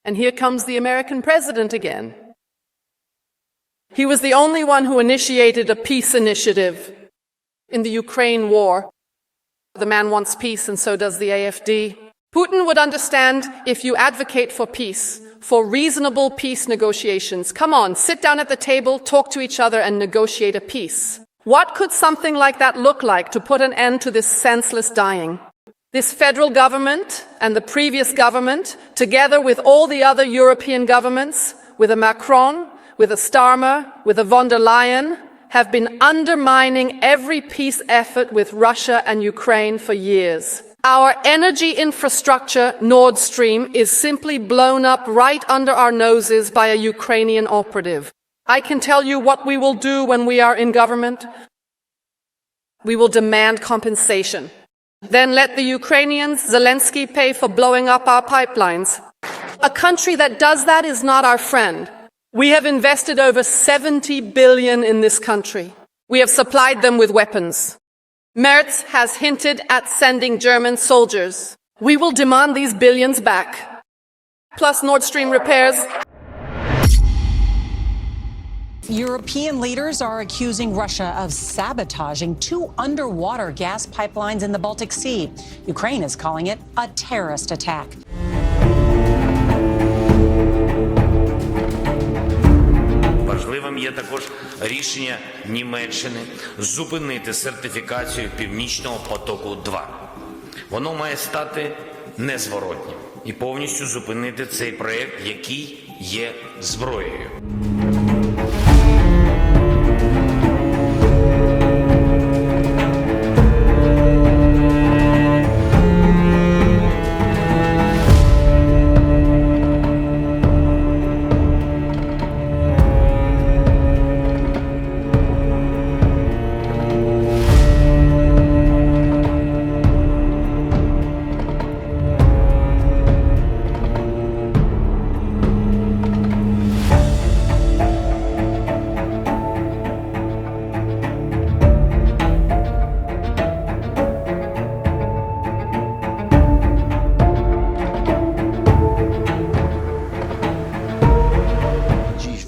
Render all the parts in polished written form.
And here comes the American president again. He was the only one who initiated a peace initiative in the Ukraine war. The man wants peace, and so does the AfD. Putin would understand if you advocate for peace, for reasonable peace negotiations. Come on, sit down at the table, talk to each other, and negotiate a peace. What could something like that look like to put an end to this senseless dying? This federal government and the previous government, together with all the other European governments, with a Macron, with a Starmer, with a von der Leyen, have been undermining every peace effort with Russia and Ukraine for years. Our energy infrastructure, Nord Stream, is simply blown up right under our noses by a Ukrainian operative. I can tell you what we will do when we are in government. We will demand compensation. Then let the Ukrainians, Zelensky, pay for blowing up our pipelines. A country that does that is not our friend. We have invested over 70 billion in this country. We have supplied them with weapons. Merz has hinted at sending German soldiers. We will demand these billions back. Plus Nord Stream repairs. European leaders are accusing Russia of sabotaging 2 underwater gas pipelines in the Baltic Sea. Ukraine is calling it a terrorist attack. Важливим є також рішення Німеччини зупинити сертифікацію Північного потоку-2. Воно має стати незворотнім і повністю зупинити цей проєкт, який є зброєю.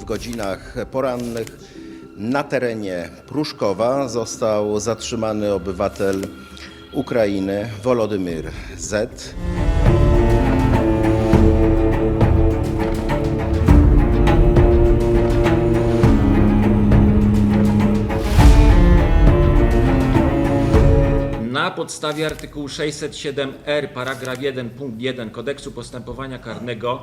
W godzinach porannych na terenie Pruszkowa został zatrzymany obywatel Ukrainy Wolodymyr Z. Na podstawie artykułu 607r paragraf 1 punkt 1 Kodeksu Postępowania Karnego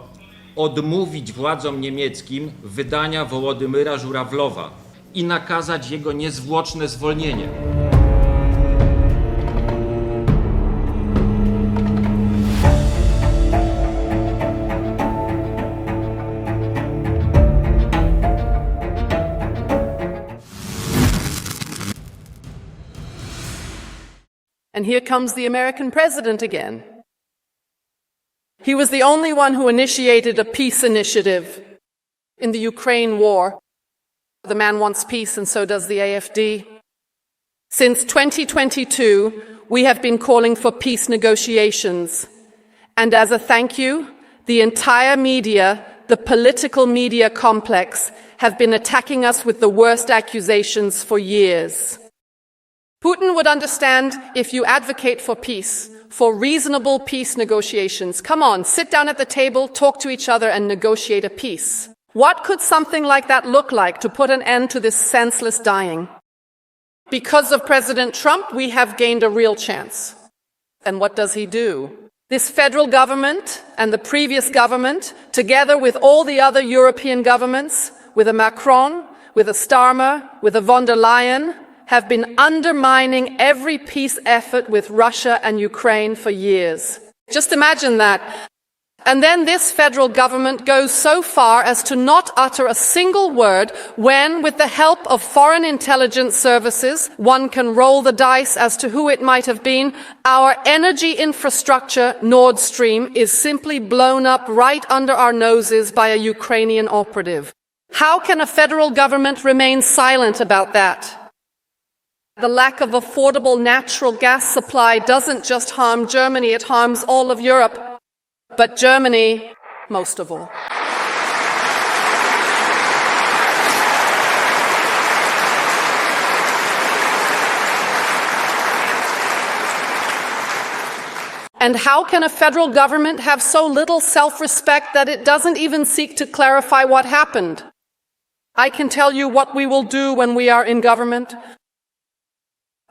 odmówić władzom niemieckim wydania Wołodymyra Żurawlowa i nakazać jego niezwłoczne zwolnienie. And here comes the American president again. He was the only one who initiated a peace initiative in the Ukraine war. The man wants peace, and so does the AfD. Since 2022, we have been calling for peace negotiations. And as a thank you, the entire media, the political media complex, have been attacking us with the worst accusations for years. Putin would understand if you advocate for peace, for reasonable peace negotiations. Come on, sit down at the table, talk to each other, and negotiate a peace. What could something like that look like to put an end to this senseless dying? Because of President Trump, we have gained a real chance. And what does he do? This federal government and the previous government, together with all the other European governments, with a Macron, with a Starmer, with a von der Leyen, have been undermining every peace effort with Russia and Ukraine for years. Just imagine that. And then this federal government goes so far as to not utter a single word when, with the help of foreign intelligence services, one can roll the dice as to who it might have been, our energy infrastructure, Nord Stream, is simply blown up right under our noses by a Ukrainian operative. How can a federal government remain silent about that? The lack of affordable natural gas supply doesn't just harm Germany, it harms all of Europe. But Germany most of all. And how can a federal government have so little self-respect that it doesn't even seek to clarify what happened? I can tell you what we will do when we are in government.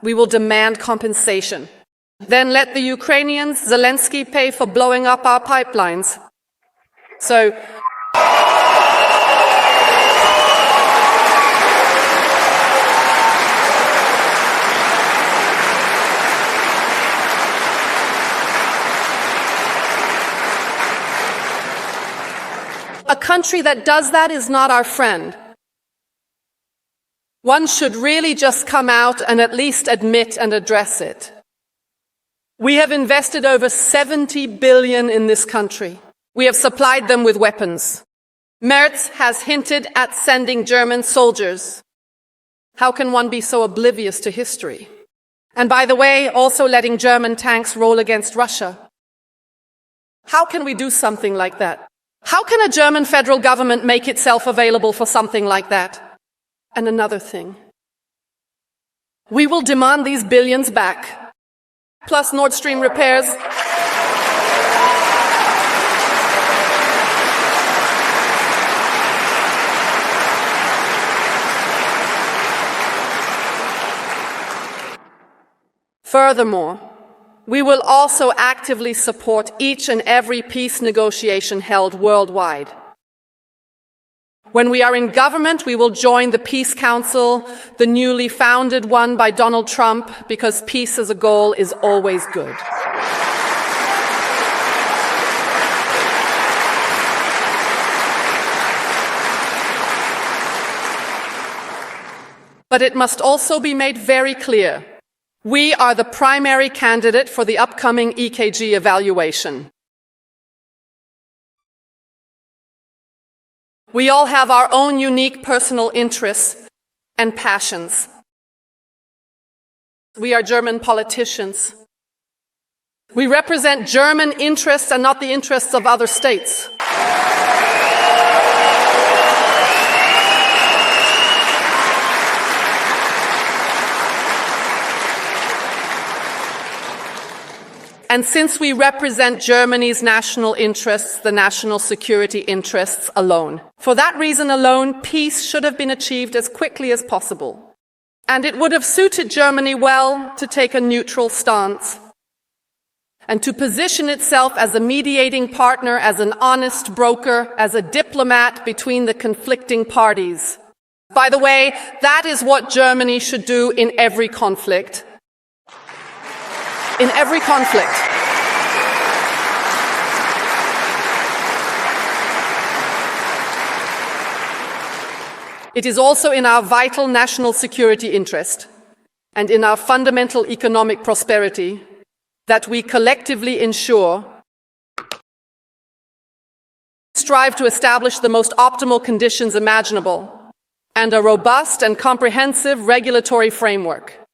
We will demand compensation. Then let the Ukrainians, Zelensky, pay for blowing up our pipelines. So, a country that does that is not our friend. One should really just come out and at least admit and address it. We have invested over 70 billion in this country. We have supplied them with weapons. Merz has hinted at sending German soldiers. How can one be so oblivious to history? And by the way, also letting German tanks roll against Russia. How can we do something like that? How can a German federal government make itself available for something like that? And another thing. We will demand these billions back, plus Nord Stream repairs. Furthermore, we will also actively support each and every peace negotiation held worldwide. When we are in government, we will join the Peace Council, the newly founded one by Donald Trump, because peace as a goal is always good. But it must also be made very clear. We are the primary candidate for the upcoming EKG evaluation. We all have our own unique personal interests and passions. We are German politicians. We represent German interests and not the interests of other states. And since we represent Germany's national interests, the national security interests alone. For that reason alone, peace should have been achieved as quickly as possible. And it would have suited Germany well to take a neutral stance and to position itself as a mediating partner, as an honest broker, as a diplomat between the conflicting parties. By the way, that is what Germany should do in every conflict. In every conflict. It is also in our vital national security interest and in our fundamental economic prosperity that we collectively strive to establish the most optimal conditions imaginable and a robust and comprehensive regulatory framework.